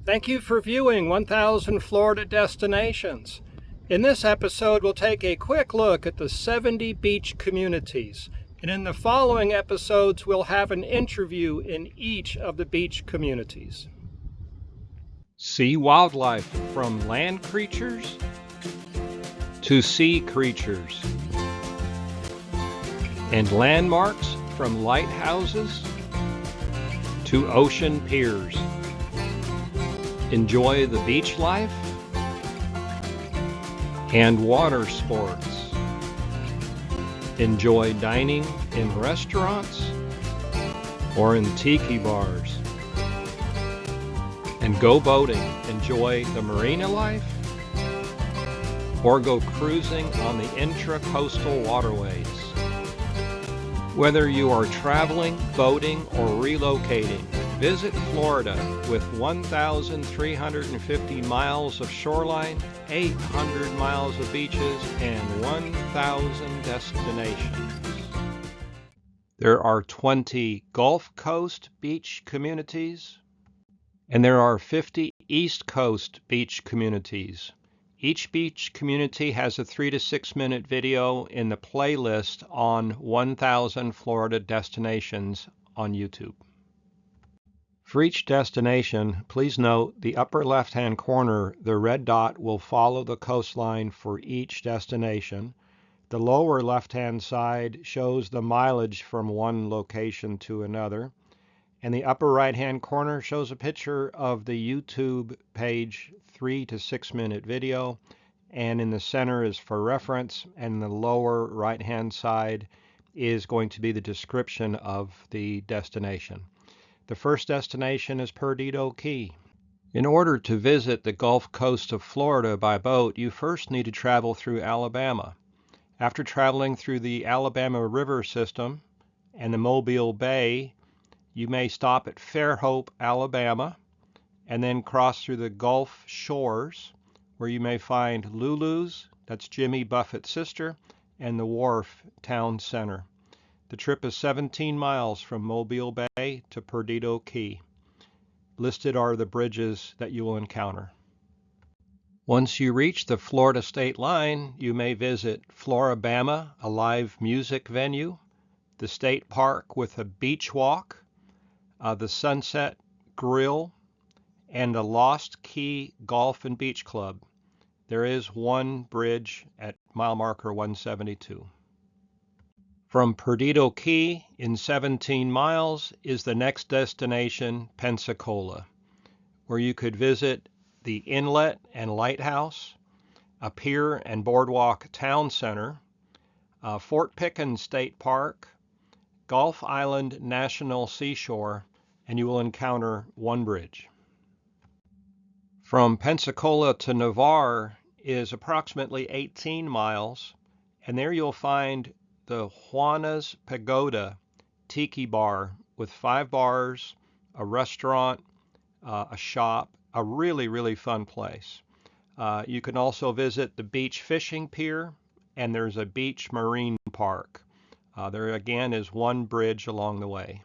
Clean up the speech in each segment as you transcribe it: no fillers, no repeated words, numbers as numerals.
Thank you for viewing 1000 Florida Destinations. In this episode, we'll take a quick look at the 70 beach communities. And in the following episodes, we'll have an interview in each of the beach communities. See wildlife from land creatures to sea creatures, and landmarks from lighthouses to ocean piers. Enjoy the beach life and water sports. Enjoy dining in restaurants or in tiki bars. And go boating. Enjoy the marina life or go cruising on the IntraCoastal waterways. Whether you are traveling, boating, or relocating, visit Florida with 1,350 miles of shoreline, 800 miles of beaches, and 1,000 destinations. There are 20 Gulf Coast beach communities, and there are 50 East Coast beach communities. Each beach community has a 3 to 6 minute video in the playlist on 1000 Florida Destinations on YouTube. For each destination, please note the upper left-hand corner, the red dot will follow the coastline for each destination. The lower left-hand side shows the mileage from one location to another. And the upper right-hand corner shows a picture of the YouTube page 3 to 6 minute video. And in the center is for reference, and the lower right-hand side is going to be the description of the destination. The first destination is Perdido Key. In order to visit the Gulf Coast of Florida by boat, you first need to travel through Alabama. After traveling through the Alabama River system and the Mobile Bay, you may stop at Fairhope, Alabama, and then cross through the Gulf Shores, where you may find Lulu's, that's Jimmy Buffett's sister, and the Wharf Town Center. The trip is 17 miles from Mobile Bay to Perdido Key. Listed are the bridges that you will encounter. Once you reach the Florida state line, you may visit Floribama, a live music venue, the state park with a beach walk, the Sunset Grill, and a Lost Key Golf and Beach Club. There is one bridge at mile marker 172. From Perdido Key in 17 miles is the next destination, Pensacola, where you could visit the Inlet and Lighthouse, a pier and boardwalk town center, Fort Pickens State Park, Gulf Island National Seashore, and you will encounter one bridge. From Pensacola to Navarre is approximately 18 miles, and there you'll find the Juana's Pagoda Tiki Bar with 5 bars, a restaurant, a shop, a really, really fun place. You can also visit the beach fishing pier, and there's a beach marine park. There again is one bridge along the way.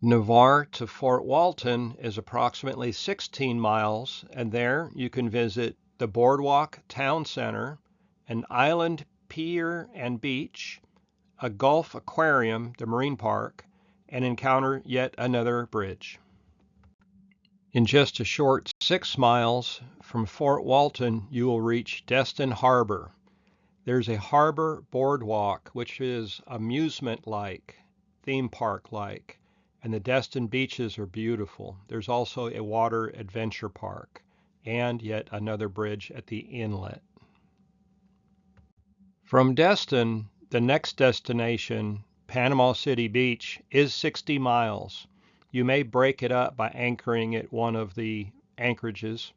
Navarre to Fort Walton is approximately 16 miles, and there you can visit the Boardwalk Town Center, an island pier and beach, a Gulf Aquarium, the marine park, and encounter yet another bridge. In just a short 6 miles from Fort Walton, you will reach Destin Harbor. There's a harbor boardwalk, which is amusement-like, theme park-like, and the Destin beaches are beautiful. There's also a water adventure park, and yet another bridge at the inlet. From Destin, the next destination, Panama City Beach, is 60 miles. You may break it up by anchoring at one of the anchorages.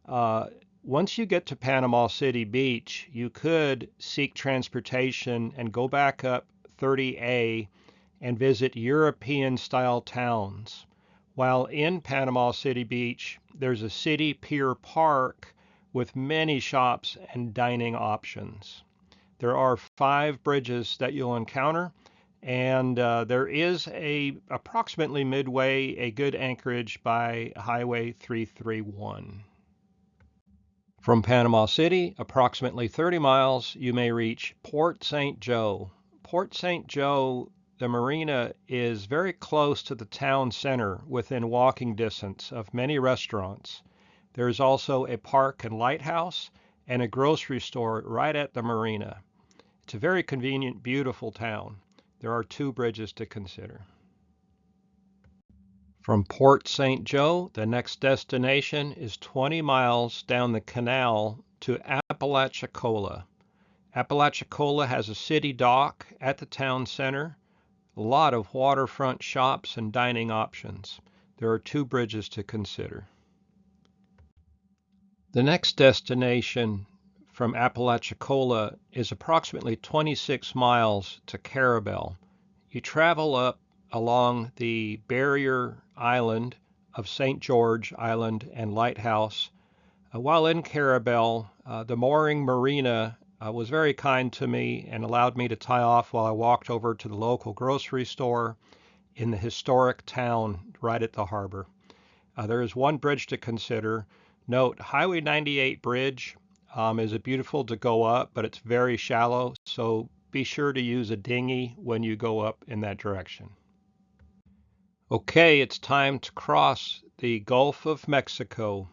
Once you get to Panama City Beach, you could seek transportation and go back up 30A and visit European-style towns. While in Panama City Beach, there's a city pier park with many shops and dining options. There are 5 bridges that you'll encounter, and there is approximately midway a good anchorage by Highway 331. From Panama City, approximately 30 miles, you may reach Port St. Joe. Port St. Joe, the marina, is very close to the town center within walking distance of many restaurants. There is also a park and lighthouse and a grocery store right at the marina. It's a very convenient, beautiful town. There are 2 bridges to consider. From Port St. Joe, the next destination is 20 miles down the canal to Apalachicola. Apalachicola has a city dock at the town center, a lot of waterfront shops and dining options. There are 2 bridges to consider. The next destination from Apalachicola is approximately 26 miles to Carrabelle. You travel up along the barrier island of St. George Island and Lighthouse. While in Carrabelle, the mooring marina was very kind to me and allowed me to tie off while I walked over to the local grocery store in the historic town right at the harbor. There is 1 bridge to consider. Note, Highway 98 bridge is beautiful to go up, but it's very shallow, so be sure to use a dinghy when you go up in that direction. Okay, it's time to cross the Gulf of Mexico.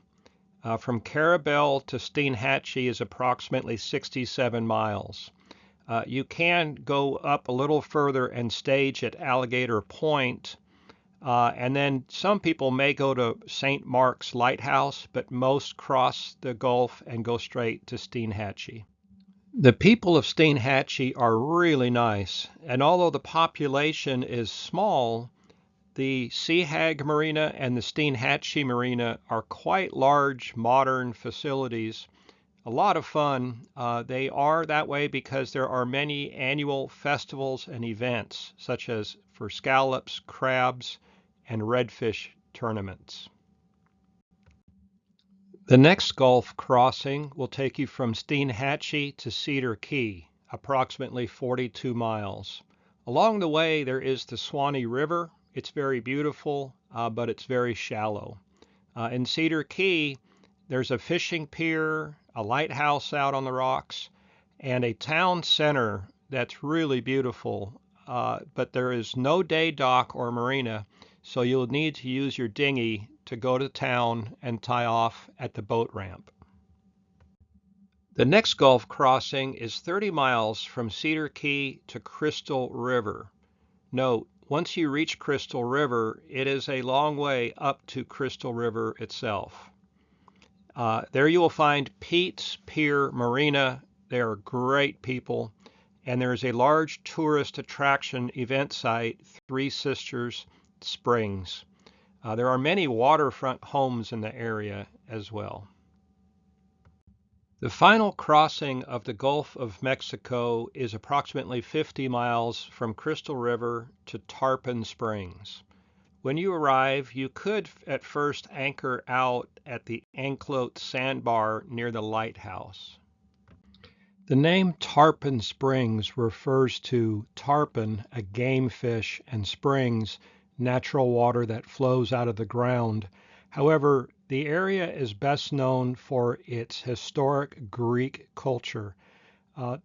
From Carrabelle to Steinhatchee is approximately 67 miles. You can go up a little further and stage at Alligator Point, and then some people may go to St. Mark's Lighthouse, but most cross the Gulf and go straight to Steinhatchee. The people of Steinhatchee are really nice, and although the population is small, the Sea Hag Marina and the Steinhatchee Marina are quite large, modern facilities. A lot of fun. They are that way because there are many annual festivals and events, such as for scallops, crabs, and redfish tournaments. The next Gulf crossing will take you from Steinhatchee to Cedar Key, approximately 42 miles. Along the way, there is the Swannee River. It's very beautiful, but it's very shallow. In Cedar Key, there's a fishing pier, a lighthouse out on the rocks, and a town center that's really beautiful, but there is no day dock or marina, so you'll need to use your dinghy to go to town and tie off at the boat ramp. The next Gulf crossing is 30 miles from Cedar Key to Crystal River. Note, once you reach Crystal River, it is a long way up to Crystal River itself. There you will find Pete's Pier Marina. They are great people. And there is a large tourist attraction event site, Three Sisters Springs. There are many waterfront homes in the area as well. The final crossing of the Gulf of Mexico is approximately 50 miles from Crystal River to Tarpon Springs. When you arrive, you could at first anchor out at the Anclote Sandbar near the Lighthouse. The name Tarpon Springs refers to tarpon, a game fish, and springs, natural water that flows out of the ground. However, the area is best known for its historic Greek culture.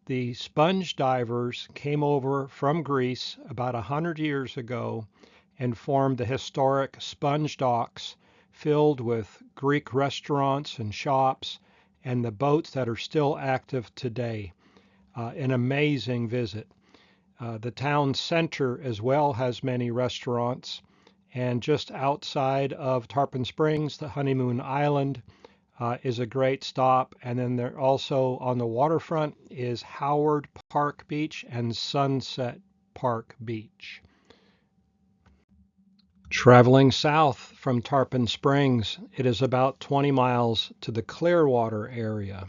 The sponge divers came over from Greece about 100 years ago and formed the historic sponge docks filled with Greek restaurants and shops and the boats that are still active today. An amazing visit. The town center as well has many restaurants, and just outside of Tarpon Springs, the Honeymoon Island is a great stop. And then there also on the waterfront is Howard Park Beach and Sunset Park Beach. Traveling south from Tarpon Springs, it is about 20 miles to the Clearwater area.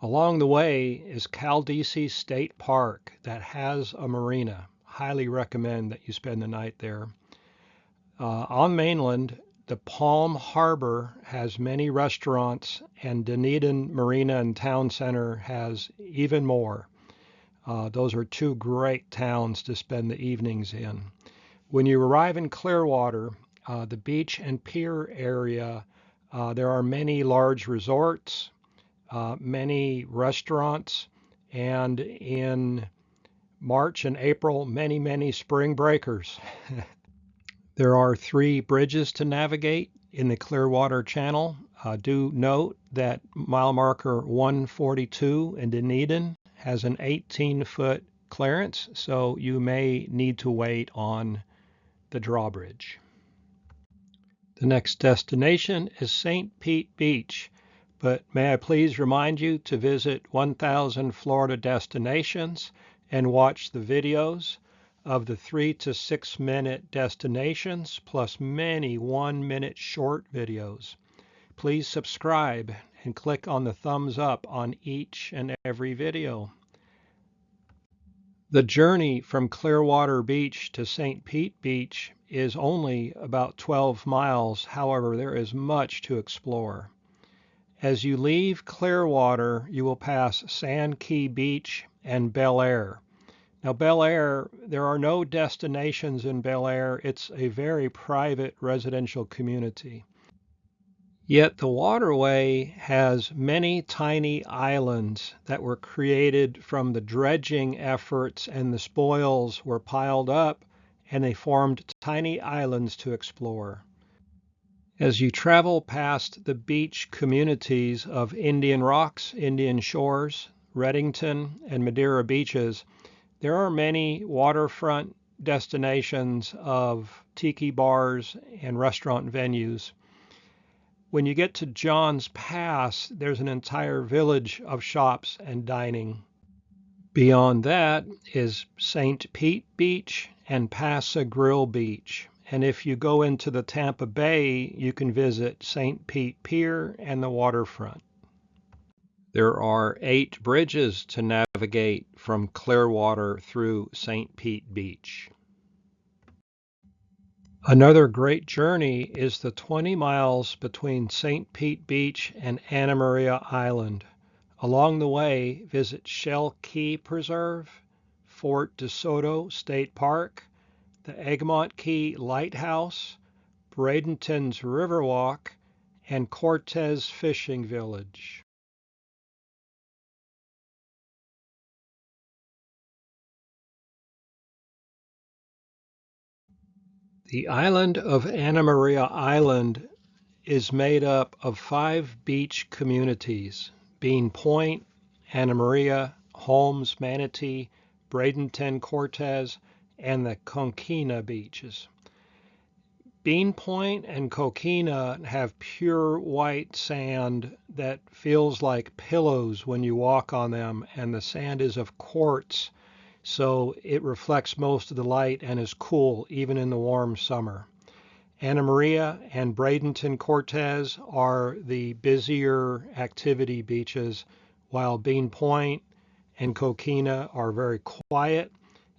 Along the way is Caldesi State Park that has a marina. Highly recommend that you spend the night there. On mainland, the Palm Harbor has many restaurants, and Dunedin Marina and Town Center has even more. Those are two great towns to spend the evenings in. When you arrive in Clearwater, the beach and pier area, there are many large resorts, many restaurants, and in March and April, many spring breakers. There are 3 bridges to navigate in the Clearwater Channel. Do note that mile marker 142 in Dunedin has an 18-foot clearance, so you may need to wait on the drawbridge. The next destination is St. Pete Beach, but may I please remind you to visit 1000 Florida Destinations and watch the videos of the 3 to 6 minute destinations plus many 1-minute short videos. Please subscribe and click on the thumbs up on each and every video. The journey from Clearwater Beach to St. Pete Beach is only about 12 miles. However, there is much to explore. As you leave Clearwater, you will pass Sand Key Beach and Bel Air. Now, Bel Air, there are no destinations in Bel Air. It's a very private residential community. Yet the Waterway has many tiny islands that were created from the dredging efforts, and the spoils were piled up and they formed tiny islands to explore. As you travel past the beach communities of Indian Rocks, Indian Shores, Redington, and Madeira beaches, there are many waterfront destinations of tiki bars and restaurant venues. When you get to John's Pass, there's an entire village of shops and dining. Beyond that is St. Pete Beach and Paso Grill Beach. And if you go into the Tampa Bay, you can visit St. Pete Pier and the Waterfront. There are 8 bridges to navigate from Clearwater through St. Pete Beach. Another great journey is the 20 miles between St. Pete Beach and Anna Maria Island. Along the way, visit Shell Key Preserve, Fort DeSoto State Park, the Egmont Key Lighthouse, Bradenton's Riverwalk, and Cortez Fishing Village. The island of Anna Maria Island is made up of 5 beach communities: Bean Point, Anna Maria, Holmes, Manatee, Bradenton, Cortez, and the Coquina beaches. Bean Point and Coquina have pure white sand that feels like pillows when you walk on them, and the sand is of quartz, so it reflects most of the light and is cool even in the warm summer. Anna Maria and Bradenton Cortez are the busier activity beaches, while Bean Point and Coquina are very quiet,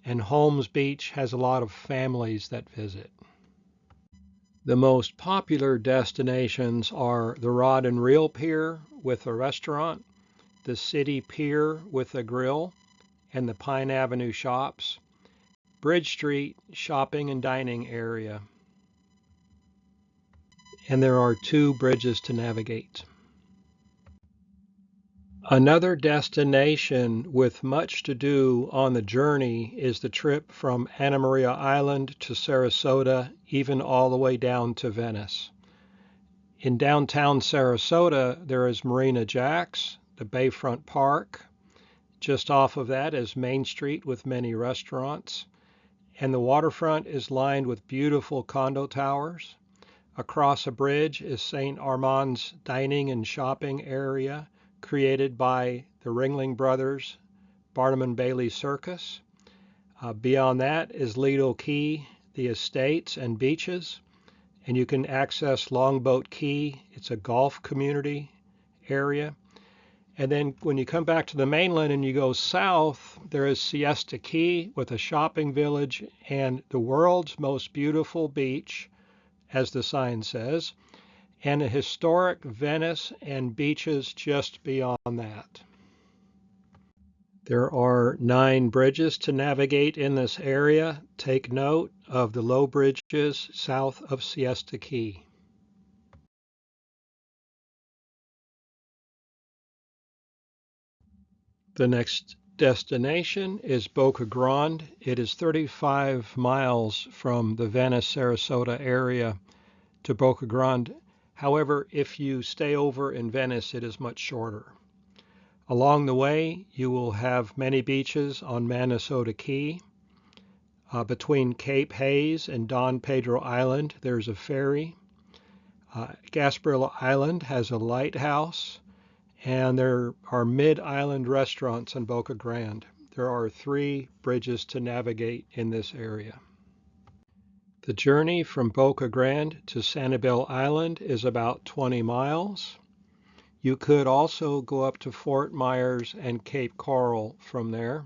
and Holmes Beach has a lot of families that visit. The most popular destinations are the Rod and Reel Pier with a restaurant, the City Pier with a grill, and the Pine Avenue Shops, Bridge Street shopping and dining area. And there are 2 bridges to navigate. Another destination with much to do on the journey is the trip from Anna Maria Island to Sarasota, even all the way down to Venice. In downtown Sarasota, there is Marina Jack's, the Bayfront Park. Just off of that is Main Street with many restaurants. And the waterfront is lined with beautiful condo towers. Across a bridge is St. Armand's dining and shopping area, created by the Ringling Brothers Barnum and Bailey Circus. Beyond that is Lido Key, the estates and beaches, and you can access Longboat Key. It's a golf community area. And then when you come back to the mainland and you go south, there is Siesta Key with a shopping village and the world's most beautiful beach, as the sign says, and a historic Venice and beaches just beyond that. There are 9 bridges to navigate in this area. Take note of the low bridges south of Siesta Key. The next destination is Boca Grande. It is 35 miles from the Venice-Sarasota area to Boca Grande. However, if you stay over in Venice, it is much shorter. Along the way, you will have many beaches on Minnesota Key. Between Cape Hayes and Don Pedro Island, there's a ferry. Gasparilla Island has a lighthouse, and there are mid-island restaurants in Boca Grande. There are 3 bridges to navigate in this area. The journey from Boca Grande to Sanibel Island is about 20 miles. You could also go up to Fort Myers and Cape Coral from there.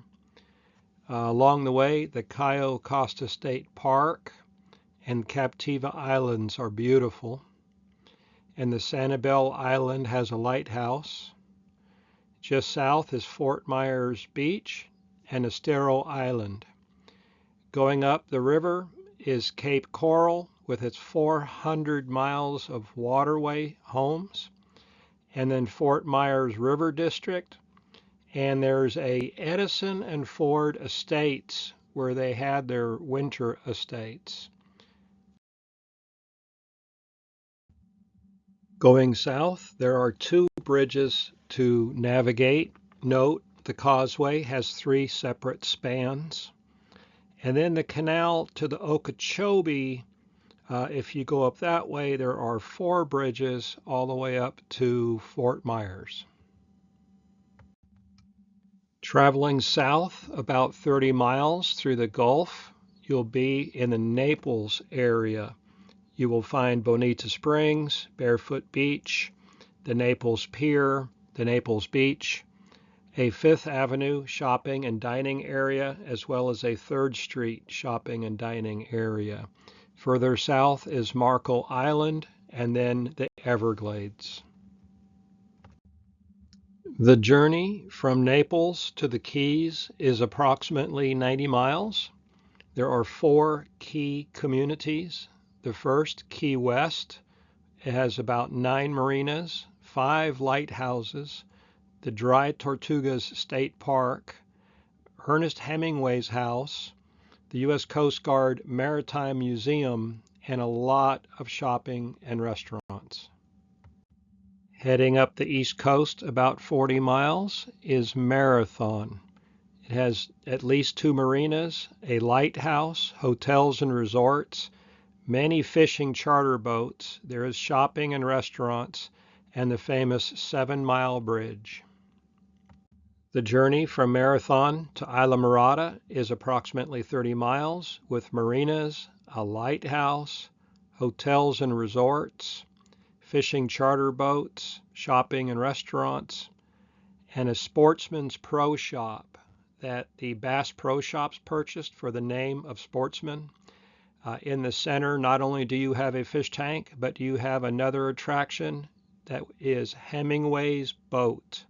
Along the way, the Cayo Costa State Park and Captiva Islands are beautiful. And the Sanibel Island has a lighthouse. Just south is Fort Myers Beach and Estero Island. Going up the river is Cape Coral with its 400 miles of waterway homes, and then Fort Myers River District, and there's a Edison and Ford Estates where they had their winter estates. Going south, there are 2 bridges to navigate. Note, the causeway has 3 separate spans. And then the canal to the Okeechobee, if you go up that way, there are 4 bridges all the way up to Fort Myers. Traveling south about 30 miles through the Gulf, you'll be in the Naples area. You will find Bonita Springs, Barefoot Beach, the Naples Pier, the Naples Beach, a Fifth Avenue shopping and dining area, as well as a 3rd Street shopping and dining area. Further south is Marco Island, and then the Everglades. The journey from Naples to the Keys is approximately 90 miles. There are 4 key communities. The first, Key West, it has about 9 marinas, 5 lighthouses, the Dry Tortugas State Park, Ernest Hemingway's house, the U.S. Coast Guard Maritime Museum, and a lot of shopping and restaurants. Heading up the East Coast about 40 miles is Marathon. It has at least 2 marinas, a lighthouse, hotels and resorts, many fishing charter boats. There is shopping and restaurants, and the famous 7-mile bridge. The journey from Marathon to Islamorada is approximately 30 miles with marinas, a lighthouse, hotels and resorts, fishing charter boats, shopping and restaurants, and a Sportsman's Pro Shop that the Bass Pro Shops purchased for the name of Sportsman. In the center, not only do you have a fish tank, but you have another attraction that is Hemingway's boat.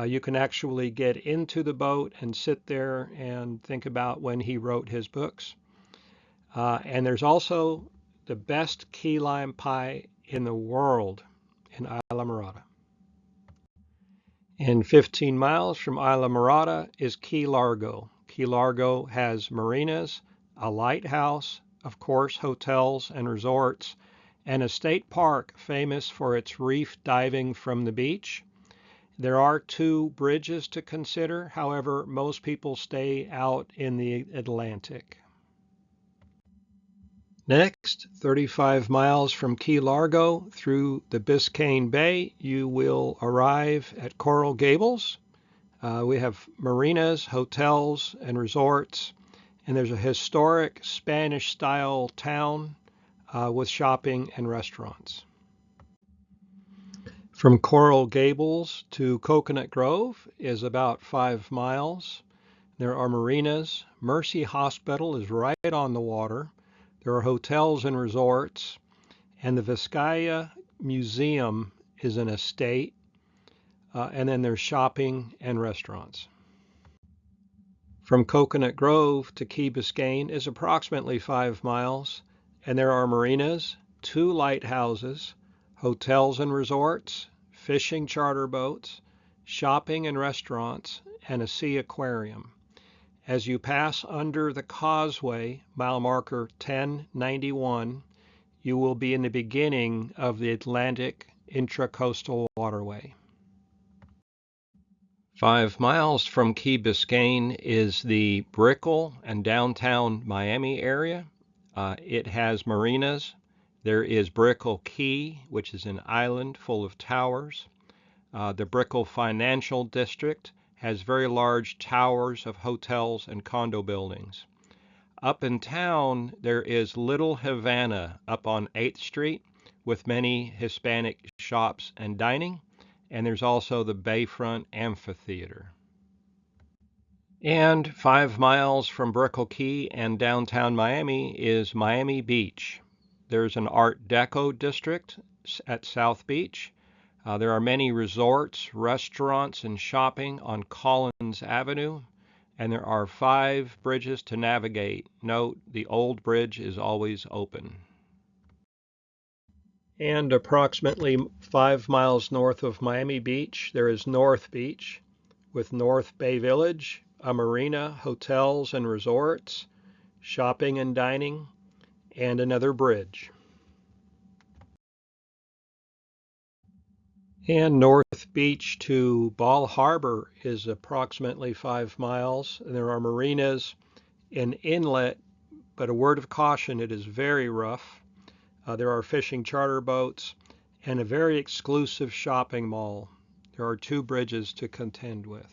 You can actually get into the boat and sit there and think about when he wrote his books. And there's also the best key lime pie in the world in Islamorada. And 15 miles from Islamorada is Key Largo. Key Largo has marinas, a lighthouse, of course, hotels and resorts, and a state park famous for its reef diving from the beach. There are 2 bridges to consider. However, most people stay out in the Atlantic. Next, 35 miles from Key Largo through the Biscayne Bay, you will arrive at Coral Gables. We have marinas, hotels, and resorts, and there's a historic Spanish-style town with shopping and restaurants. From Coral Gables to Coconut Grove is about 5 miles. There are marinas. Mercy Hospital is right on the water. There are hotels and resorts. And the Vizcaya Museum is an estate. And then there's shopping and restaurants. From Coconut Grove to Key Biscayne is approximately 5 miles, and there are marinas, 2 lighthouses, hotels and resorts, fishing charter boats, shopping and restaurants, and a sea aquarium. As you pass under the causeway, mile marker 1091, you will be in the beginning of the Atlantic IntraCoastal Waterway. 5 miles from Key Biscayne is the Brickell and downtown Miami area. It has marinas. There is Brickell Key, which is an island full of towers. The Brickell Financial District has very large towers of hotels and condo buildings. Up in town, there is Little Havana up on 8th Street with many Hispanic shops and dining. And there's also the Bayfront Amphitheater. And 5 miles from Brickell Key and downtown Miami is Miami Beach. There's an Art Deco district at South Beach. There are many resorts, restaurants, and shopping on Collins Avenue. And there are 5 bridges to navigate. Note, the old bridge is always open. And approximately 5 miles north of Miami Beach, there is North Beach with North Bay Village, a marina, hotels and resorts, shopping and dining, and another bridge. And North Beach to Ball Harbor is approximately 5 miles, and there are marinas and inlet, but a word of caution, it is very rough. There are fishing charter boats and a very exclusive shopping mall. There are 2 bridges to contend with.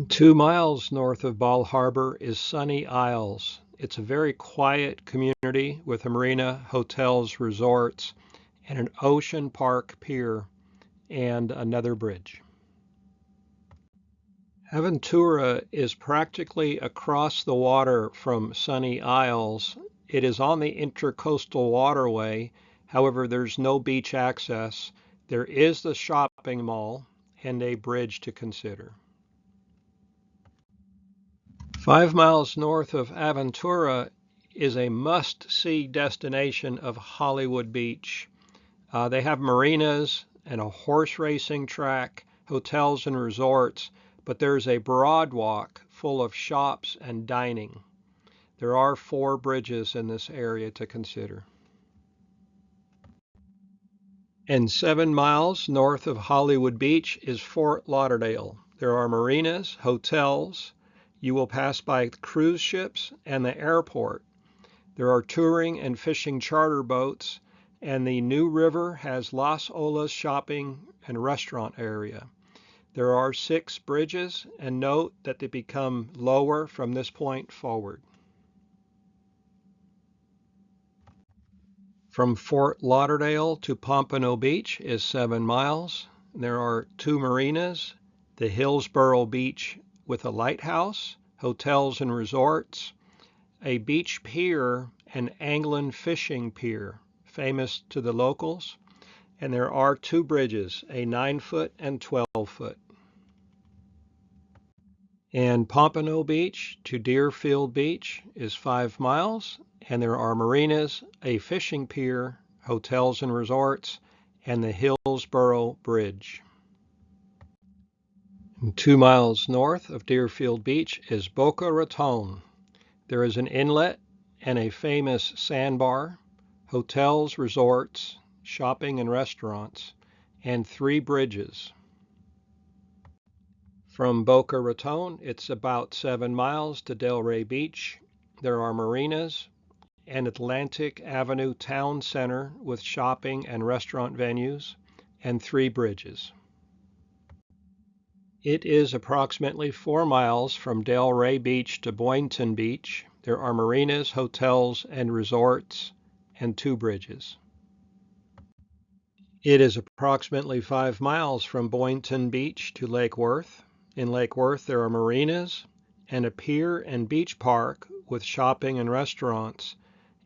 2 miles north of Ball Harbor is Sunny Isles. It's a very quiet community with a marina, hotels, resorts, and an ocean park pier and another bridge. Aventura is practically across the water from Sunny Isles. It is on the IntraCoastal Waterway. However, there's no beach access. There is the shopping mall and a bridge to consider. 5 miles north of Aventura is a must-see destination of Hollywood Beach. They have marinas and a horse racing track, hotels and resorts, but there's a boardwalk full of shops and dining. There are 4 bridges in this area to consider. And 7 miles north of Hollywood Beach is Fort Lauderdale. There are marinas, hotels. You will pass by cruise ships and the airport. There are touring and fishing charter boats, and the New River has Las Olas shopping and restaurant area. There are 6 bridges, and note that they become lower from this point forward. From Fort Lauderdale to Pompano Beach is 7 miles. There are 2 marinas, the Hillsborough Beach with a lighthouse, hotels and resorts, a beach pier, and Anglin Fishing Pier, famous to the locals, and there are 2 bridges, a 9-foot and 12-foot. And Pompano Beach to Deerfield Beach is 5 miles, and there are marinas, a fishing pier, hotels and resorts, and the Hillsborough Bridge. And 2 miles north of Deerfield Beach is Boca Raton. There is an inlet and a famous sandbar, hotels, resorts, shopping and restaurants, and 3 bridges. From Boca Raton, it's about 7 miles to Delray Beach. There are marinas, and Atlantic Avenue Town Center with shopping and restaurant venues, and 3 bridges. It is approximately 4 miles from Delray Beach to Boynton Beach. There are marinas, hotels, and resorts, and 2 bridges. It is approximately 5 miles from Boynton Beach to Lake Worth. In Lake Worth, there are marinas and a pier and beach park with shopping and restaurants.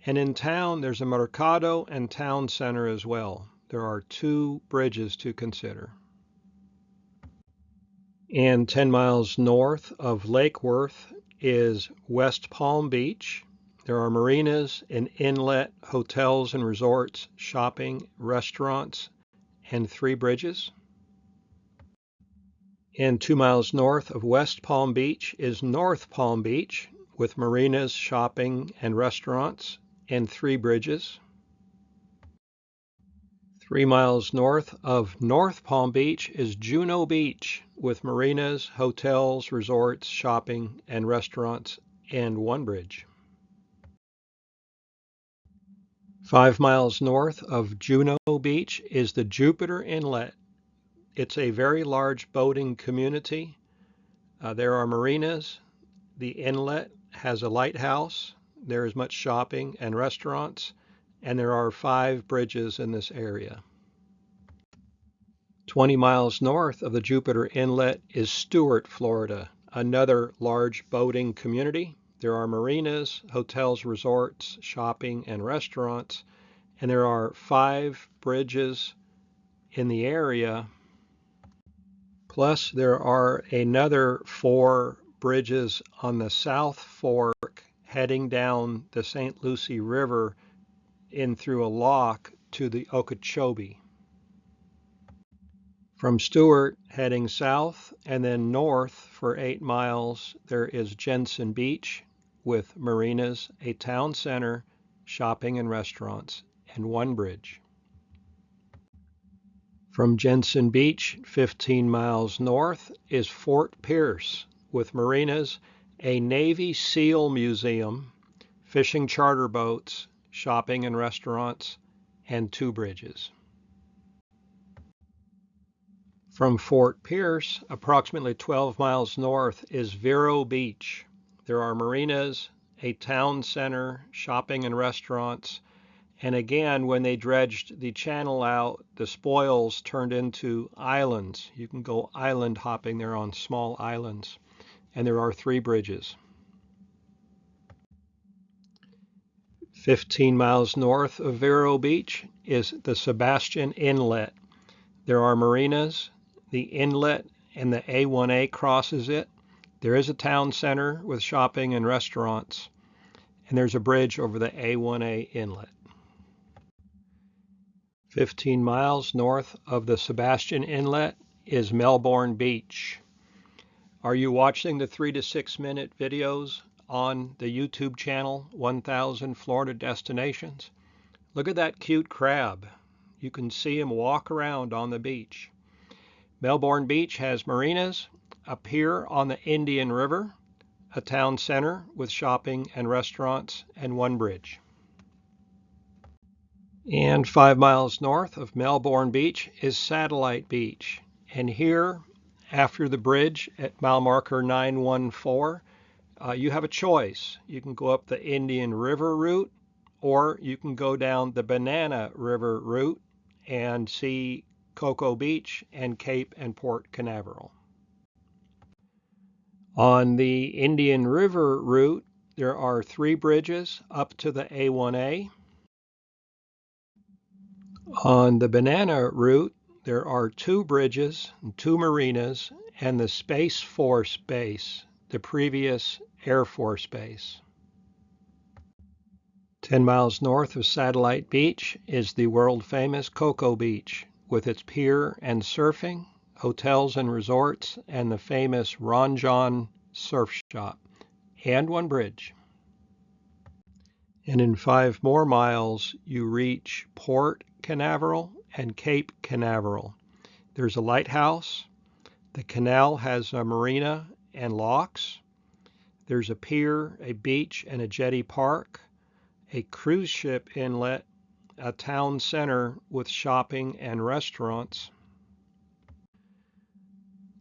And in town, there's a Mercado and town center as well. There are 2 bridges to consider. And 10 miles north of Lake Worth is West Palm Beach. There are marinas, an inlet, hotels and resorts, shopping, restaurants, and 3 bridges. And 2 miles north of West Palm Beach is North Palm Beach with marinas, shopping, and restaurants, and 3 bridges. 3 miles north of North Palm Beach is Juno Beach with marinas, hotels, resorts, shopping, and restaurants, and 1 bridge. 5 miles north of Juno Beach is the Jupiter Inlet. It's a very large boating community. There are marinas. The inlet has a lighthouse. There is much shopping and restaurants, and there are 5 bridges in this area. 20 miles north of the Jupiter Inlet is Stuart, Florida, another large boating community. There are marinas, hotels, resorts, shopping, and restaurants, and there are 5 bridges in the area. Plus, there are another 4 bridges on the South Fork heading down the St. Lucie River in through a lock to the Okeechobee. From Stuart, heading south and then north for 8 miles, there is Jensen Beach with marinas, a town center, shopping and restaurants, and 1 bridge. From Jensen Beach, 15 miles north, is Fort Pierce with marinas, a Navy SEAL museum, fishing charter boats, shopping and restaurants, and 2 bridges. From Fort Pierce, approximately 12 miles north, is Vero Beach. There are marinas, a town center, shopping and restaurants, and again, when they dredged the channel out, the spoils turned into islands. You can go island hopping there on small islands, and there are 3 bridges. 15 miles north of Vero Beach is the Sebastian Inlet. There are marinas, the inlet and the A1A crosses it. There is a town center with shopping and restaurants, and there's a bridge over the A1A inlet. 15 miles north of the Sebastian Inlet is Melbourne Beach. Are you watching the 3 to 6 minute videos on the YouTube channel 1000 Florida Destinations? Look at that cute crab. You can see him walk around on the beach. Melbourne Beach has marinas, a pier on the Indian River, a town center with shopping and restaurants, and 1 bridge. And 5 miles north of Melbourne Beach is Satellite Beach. And here, after the bridge at mile marker 914, you have a choice. You can go up the Indian River route, or you can go down the Banana River route and see Cocoa Beach and Cape and Port Canaveral. On the Indian River route, there are 3 bridges up to the A1A. On the Banana route, there are 2 bridges, 2 marinas, and the Space Force Base, the previous Air Force Base. 10 miles north of Satellite Beach is the world-famous Cocoa Beach, with its pier and surfing, hotels and resorts, and the famous Ron John surf shop, and 1 bridge. And in 5 more miles, you reach Port Canaveral and Cape Canaveral. There's a lighthouse. The canal has a marina and locks. There's a pier, a beach, and a jetty park, a cruise ship inlet, a town center with shopping and restaurants,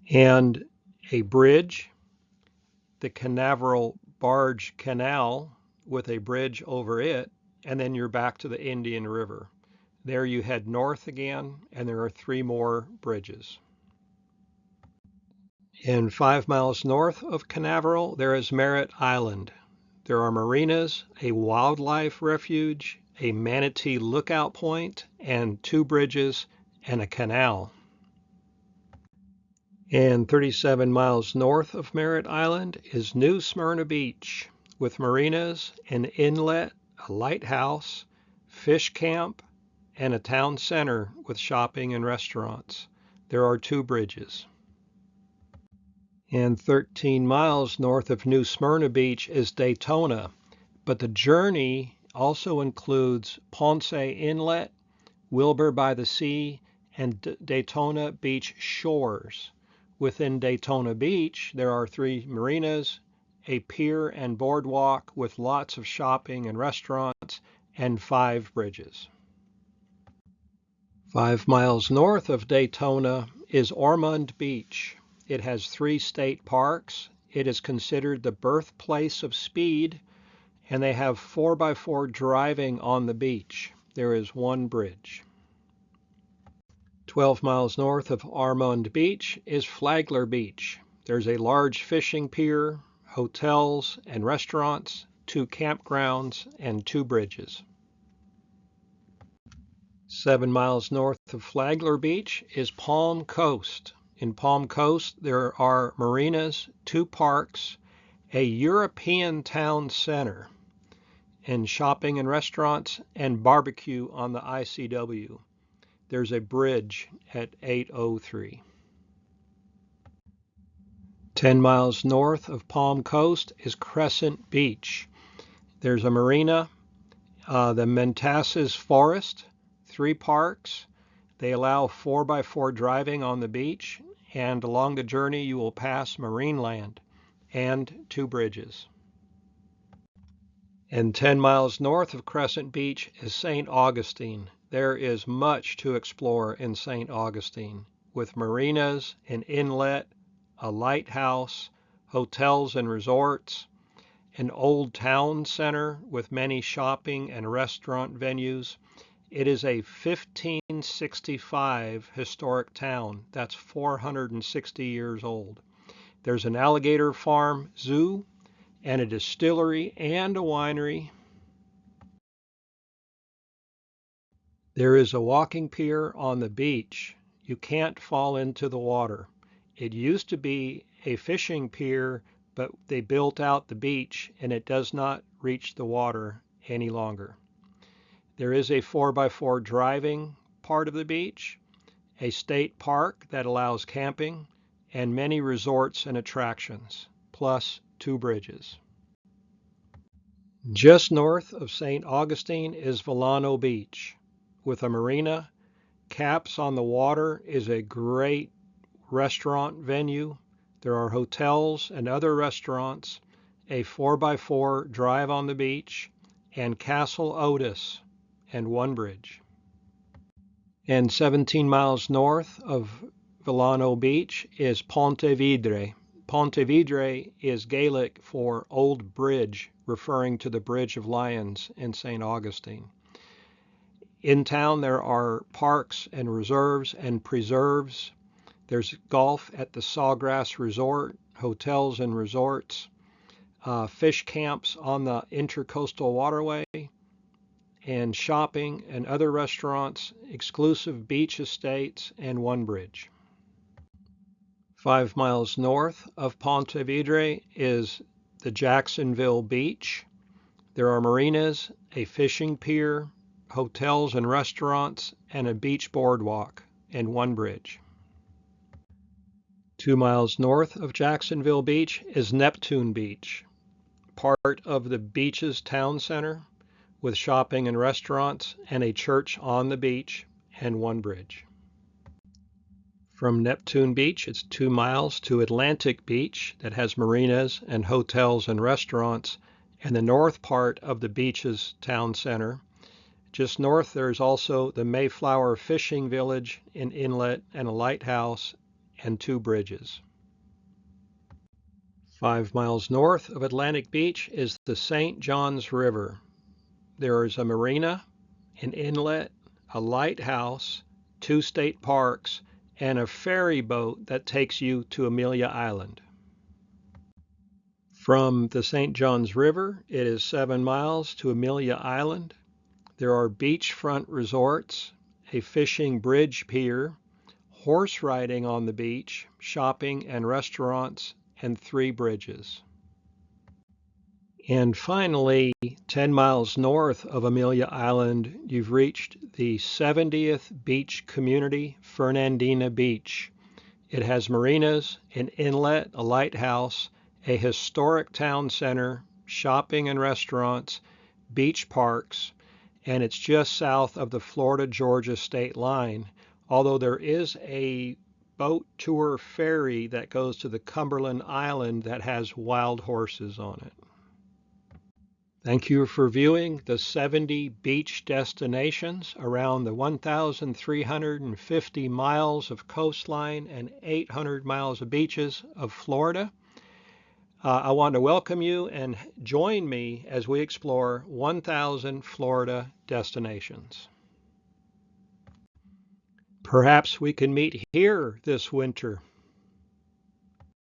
and a bridge, the Canaveral Barge Canal with a bridge over it, and then you're back to the Indian River. There you head north again, and there are 3 more bridges. And 5 miles north of Canaveral, there is Merritt Island. There are marinas, a wildlife refuge, a manatee lookout point, and 2 bridges and a canal. And 37 miles north of Merritt Island is New Smyrna Beach, with marinas, an inlet, a lighthouse, fish camp, and a town center with shopping and restaurants. There are 2 bridges. And 13 miles north of New Smyrna Beach is Daytona, but the journey also includes Ponce Inlet, Wilbur by the Sea, and Daytona Beach Shores. Within Daytona Beach, there are 3 marinas, a pier and boardwalk with lots of shopping and restaurants, and 5 bridges. 5 miles north of Daytona is Ormond Beach. It has 3 state parks. It is considered the birthplace of speed, and they have 4x4 driving on the beach. There is 1 bridge. 12 miles north of Ormond Beach is Flagler Beach. There's a large fishing pier, hotels and restaurants, 2 campgrounds, and 2 bridges. 7 miles north of Flagler Beach is Palm Coast. In Palm Coast, there are marinas, 2 parks, a European town center, and shopping and restaurants, and barbecue on the ICW. There's a bridge at 803. 10 miles north of Palm Coast is Crescent Beach. There's a marina, the Mentasses Forest, 3 parks. They allow 4x4 driving on the beach, and along the journey you will pass Marineland and 2 bridges. And 10 miles north of Crescent Beach is St. Augustine. There is much to explore in St. Augustine, with marinas, an inlet, a lighthouse, hotels and resorts, an old town center with many shopping and restaurant venues. It is a 1565 historic town. That's 460 years old. There's an alligator farm, zoo, and a distillery and a winery. There is a walking pier on the beach. You can't fall into the water. It used to be a fishing pier, but they built out the beach and it does not reach the water any longer. There is a 4x4 driving part of the beach, a state park that allows camping, and many resorts and attractions, plus 2 bridges. Just north of St. Augustine is Villano Beach. With a marina, Caps on the Water is a great restaurant venue. There are hotels and other restaurants, a 4x4 drive on the beach, and Castle Otis, and 1 bridge. And 17 miles north of Villano Beach is Pontevedre. Pontevedre is Gaelic for Old Bridge, referring to the Bridge of Lions in St. Augustine. In town there are parks and reserves and preserves. There's golf at the Sawgrass Resort, hotels and resorts, fish camps on the IntraCoastal Waterway, and shopping and other restaurants, exclusive beach estates, and 1 bridge. 5 miles north of Pontevedre is the Jacksonville Beach. There are marinas, a fishing pier, hotels and restaurants, and a beach boardwalk, and 1 bridge. 2 miles north of Jacksonville Beach is Neptune Beach, part of the beach's town center, with shopping and restaurants and a church on the beach, and 1 bridge. From Neptune Beach, it's 2 miles to Atlantic Beach that has marinas and hotels and restaurants, and the north part of the beach's town center. Just north, there's also the Mayflower Fishing Village, an inlet, and a lighthouse, and 2 bridges. 5 miles north of Atlantic Beach is the St. Johns River. There is a marina, an inlet, a lighthouse, 2 state parks, and a ferry boat that takes you to Amelia Island. From the St. Johns River, it is 7 miles to Amelia Island. There are beachfront resorts, a fishing bridge pier, horse riding on the beach, shopping and restaurants, and 3 bridges. And finally, 10 miles north of Amelia Island, you've reached the 70th beach community, Fernandina Beach. It has marinas, an inlet, a lighthouse, a historic town center, shopping and restaurants, beach parks, and it's just south of the Florida-Georgia state line, although there is a boat tour ferry that goes to the Cumberland Island that has wild horses on it. Thank you for viewing the 70 beach destinations around the 1,350 miles of coastline and 800 miles of beaches of Florida. I want to welcome you and join me as we explore 1,000 Florida destinations. Perhaps we can meet here this winter.